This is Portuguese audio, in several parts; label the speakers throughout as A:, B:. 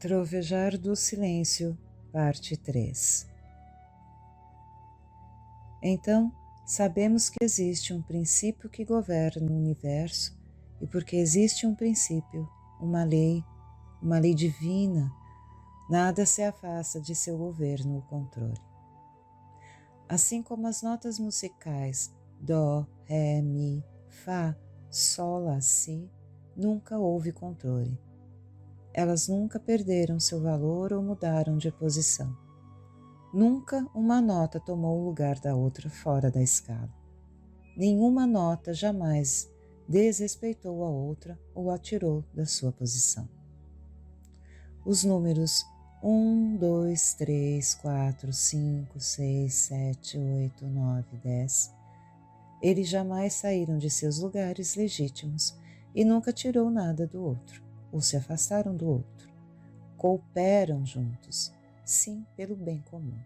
A: Trovejar do Silêncio, parte 3. Então, sabemos que existe um princípio que governa o universo, e porque existe um princípio, uma lei divina, nada se afasta de seu governo ou controle. Assim como as notas musicais Dó, Ré, Mi, Fá, Sol, Lá, Si, nunca houve controle. Elas nunca perderam seu valor ou mudaram de posição. Nunca uma nota tomou o lugar da outra fora da escala. Nenhuma nota jamais desrespeitou a outra ou a tirou da sua posição. Os números 1, 2, 3, 4, 5, 6, 7, 8, 9, 10, eles jamais saíram de seus lugares legítimos e nunca tirou nada do outro, ou se afastaram do outro. Cooperam juntos, sim, pelo bem comum.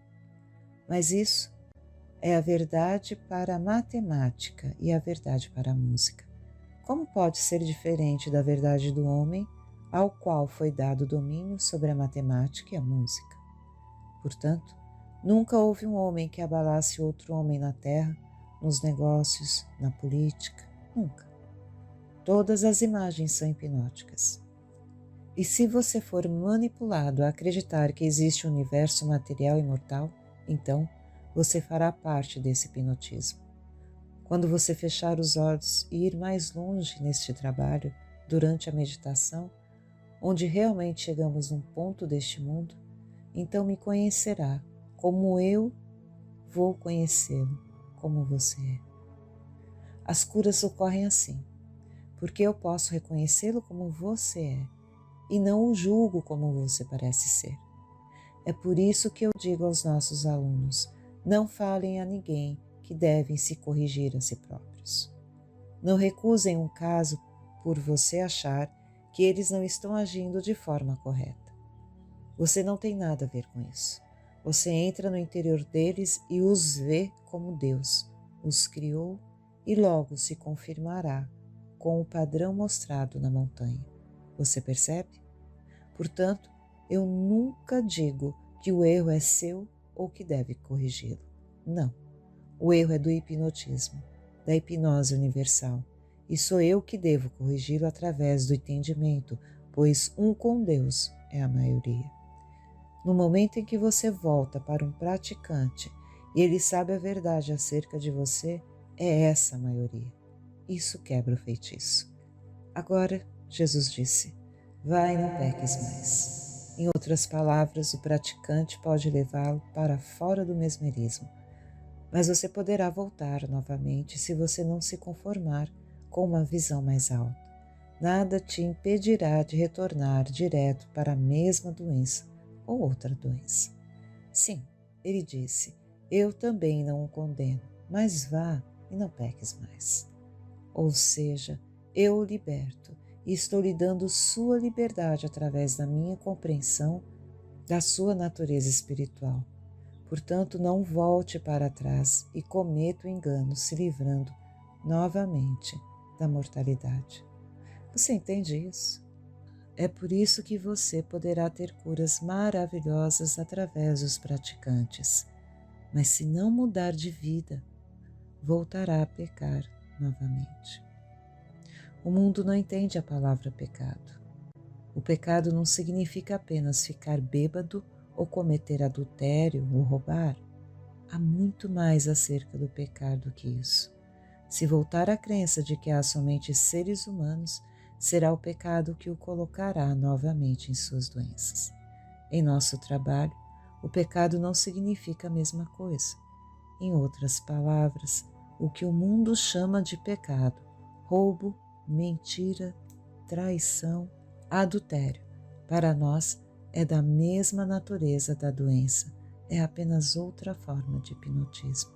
A: Mas isso é a verdade para a matemática e a verdade para a música. Como pode ser diferente da verdade do homem, ao qual foi dado o domínio sobre a matemática e a música? Portanto, nunca houve um homem que abalasse outro homem na terra, nos negócios, na política, nunca. Todas as imagens são hipnóticas. E se você for manipulado a acreditar que existe um universo material imortal, então você fará parte desse hipnotismo. Quando você fechar os olhos e ir mais longe neste trabalho, durante a meditação, onde realmente chegamos num ponto deste mundo, então me conhecerá como eu vou conhecê-lo, como você é. As curas ocorrem assim, porque eu posso reconhecê-lo como você é, e não o julgo como você parece ser. É por isso que eu digo aos nossos alunos, não falem a ninguém que devem se corrigir a si próprios. Não recusem um caso por você achar que eles não estão agindo de forma correta. Você não tem nada a ver com isso. Você entra no interior deles e os vê como Deus os criou e logo se confirmará com o padrão mostrado na montanha. Você percebe? Portanto, eu nunca digo que o erro é seu ou que deve corrigi-lo. Não. O erro é do hipnotismo, da hipnose universal, e sou eu que devo corrigi-lo através do entendimento, pois um com Deus é a maioria. No momento em que você volta para um praticante e ele sabe a verdade acerca de você, é essa a maioria. Isso quebra o feitiço. Agora, Jesus disse, vai e não peques mais. Em outras palavras, o praticante pode levá-lo para fora do mesmerismo, mas você poderá voltar novamente se você não se conformar com uma visão mais alta. Nada te impedirá de retornar direto para a mesma doença ou outra doença. Sim, ele disse, eu também não o condeno, mas vá e não peques mais. Ou seja, eu o liberto e estou lhe dando sua liberdade através da minha compreensão da sua natureza espiritual. Portanto, não volte para trás e cometa o engano se livrando novamente da mortalidade. Você entende isso? É por isso que você poderá ter curas maravilhosas através dos praticantes. Mas se não mudar de vida, voltará a pecar novamente. O mundo não entende a palavra pecado. O pecado não significa apenas ficar bêbado ou cometer adultério ou roubar. Há muito mais acerca do pecado que isso. Se voltar à crença de que há somente seres humanos, será o pecado que o colocará novamente em suas doenças. Em nosso trabalho, o pecado não significa a mesma coisa. Em outras palavras, o que o mundo chama de pecado, roubo, mentira, traição, adultério, para nós é da mesma natureza da doença, é apenas outra forma de hipnotismo.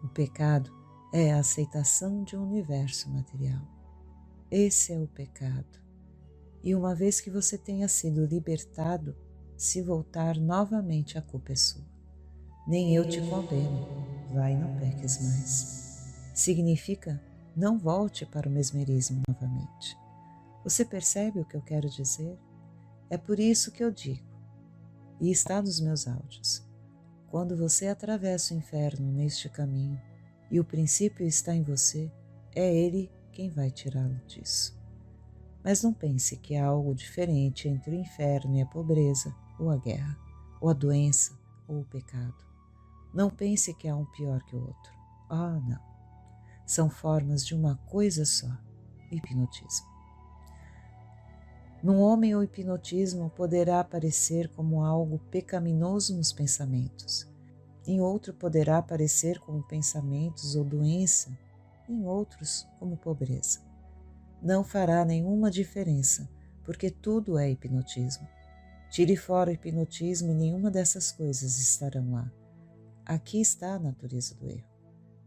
A: O pecado é a aceitação de um universo material. Esse é o pecado. E uma vez que você tenha sido libertado, se voltar novamente a culpa é sua. Nem eu te condeno, vai e não peques mais. Significa, não volte para o mesmerismo novamente. Você percebe o que eu quero dizer? É por isso que eu digo, e está nos meus áudios, quando você atravessa o inferno neste caminho e o princípio está em você, é Ele quem vai tirá-lo disso. Mas não pense que há algo diferente entre o inferno e a pobreza, ou a guerra, ou a doença, ou o pecado. Não pense que há um pior que o outro. Ah, não. São formas de uma coisa só, o hipnotismo. Num homem, o hipnotismo poderá aparecer como algo pecaminoso nos pensamentos. Em outro, poderá aparecer como pensamentos ou doença. Em outros, como pobreza. Não fará nenhuma diferença, porque tudo é hipnotismo. Tire fora o hipnotismo e nenhuma dessas coisas estarão lá. Aqui está a natureza do erro.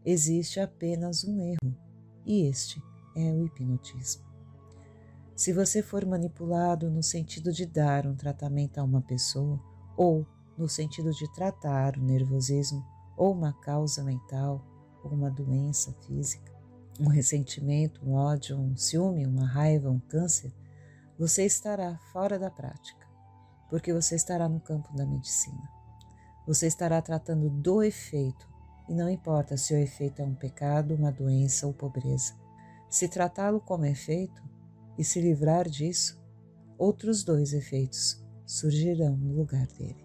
A: Existe apenas um erro, e este é o hipnotismo. Se você for manipulado no sentido de dar um tratamento a uma pessoa, ou no sentido de tratar o nervosismo, ou uma causa mental, ou uma doença física, um ressentimento, um ódio, um ciúme, uma raiva, um câncer, você estará fora da prática, porque você estará no campo da medicina. Você estará tratando do efeito, e não importa se o efeito é um pecado, uma doença ou pobreza. Se tratá-lo como efeito e se livrar disso, outros dois efeitos surgirão no lugar dele.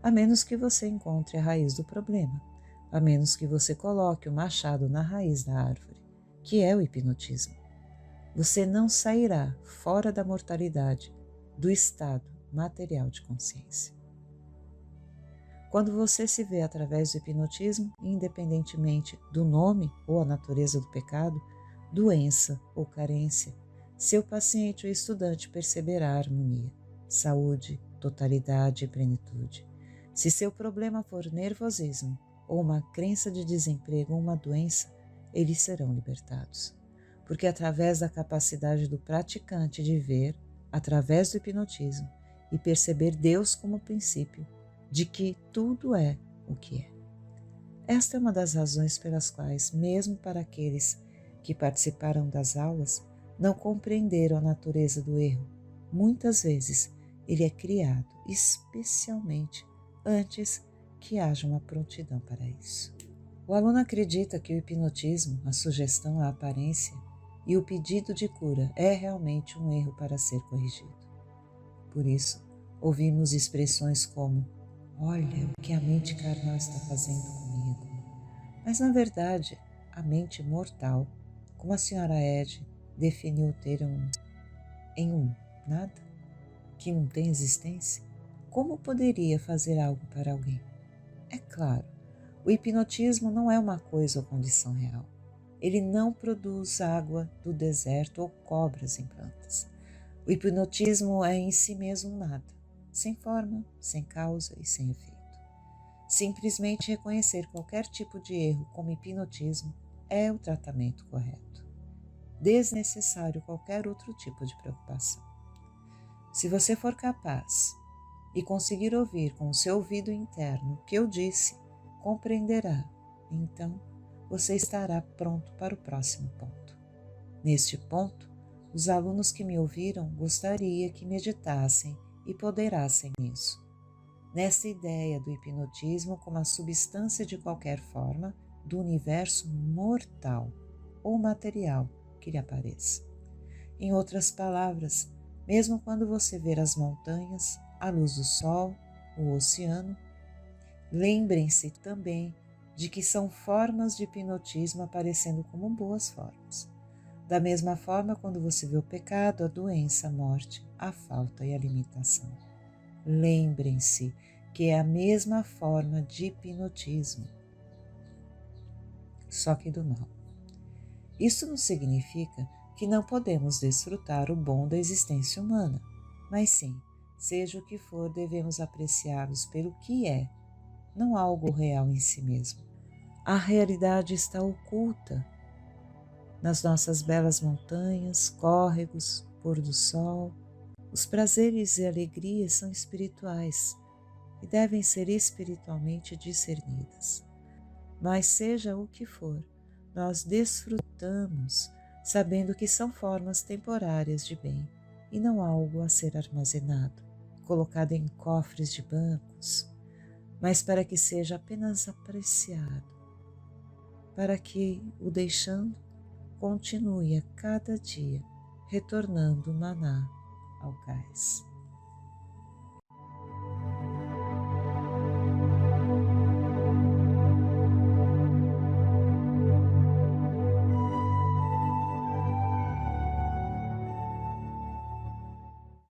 A: A menos que você encontre a raiz do problema, a menos que você coloque o machado na raiz da árvore, que é o hipnotismo. Você não sairá fora da mortalidade, do estado material de consciência. Quando você se vê através do hipnotismo, independentemente do nome ou a natureza do pecado, doença ou carência, seu paciente ou estudante perceberá a harmonia, saúde, totalidade e plenitude. Se seu problema for nervosismo, ou uma crença de desemprego ou uma doença, eles serão libertados. Porque através da capacidade do praticante de ver, através do hipnotismo, e perceber Deus como princípio, de que tudo é o que é. Esta é uma das razões pelas quais, mesmo para aqueles que participaram das aulas, não compreenderam a natureza do erro. Muitas vezes ele é criado especialmente antes que haja uma prontidão para isso. O aluno acredita que o hipnotismo, a sugestão, a aparência e o pedido de cura é realmente um erro para ser corrigido. Por isso, ouvimos expressões como: olha o que a mente carnal está fazendo comigo. Mas, na verdade, a mente mortal, como a senhora Ed definiu o termo em nada, que não tem existência, como poderia fazer algo para alguém? É claro, o hipnotismo não é uma coisa ou condição real. Ele não produz água do deserto ou cobras em plantas. O hipnotismo é em si mesmo nada, sem forma, sem causa e sem efeito. Simplesmente reconhecer qualquer tipo de erro como hipnotismo é o tratamento correto. Desnecessário qualquer outro tipo de preocupação. Se você for capaz e conseguir ouvir com o seu ouvido interno o que eu disse, compreenderá. Então, você estará pronto para o próximo ponto. Neste ponto, os alunos que me ouviram gostaria que meditassem e ponderassem nisso. Nessa ideia do hipnotismo como a substância de qualquer forma do universo mortal ou material que lhe apareça. Em outras palavras, mesmo quando você ver as montanhas, a luz do sol, o oceano, lembrem-se também de que são formas de hipnotismo aparecendo como boas formas. Da mesma forma, quando você vê o pecado, a doença, a morte, a falta e a limitação. Lembrem-se que é a mesma forma de hipnotismo, só que do mal. Isso não significa que não podemos desfrutar o bom da existência humana, mas sim, seja o que for, devemos apreciá-los pelo que é, não algo real em si mesmo. A realidade está oculta nas nossas belas montanhas, córregos, pôr do sol. Os prazeres e alegrias são espirituais e devem ser espiritualmente discernidas. Mas seja o que for, nós desfrutamos sabendo que são formas temporárias de bem e não algo a ser armazenado, colocado em cofres de bancos, mas para que seja apenas apreciado, para que, o deixando, continue a cada dia retornando o maná ao cais.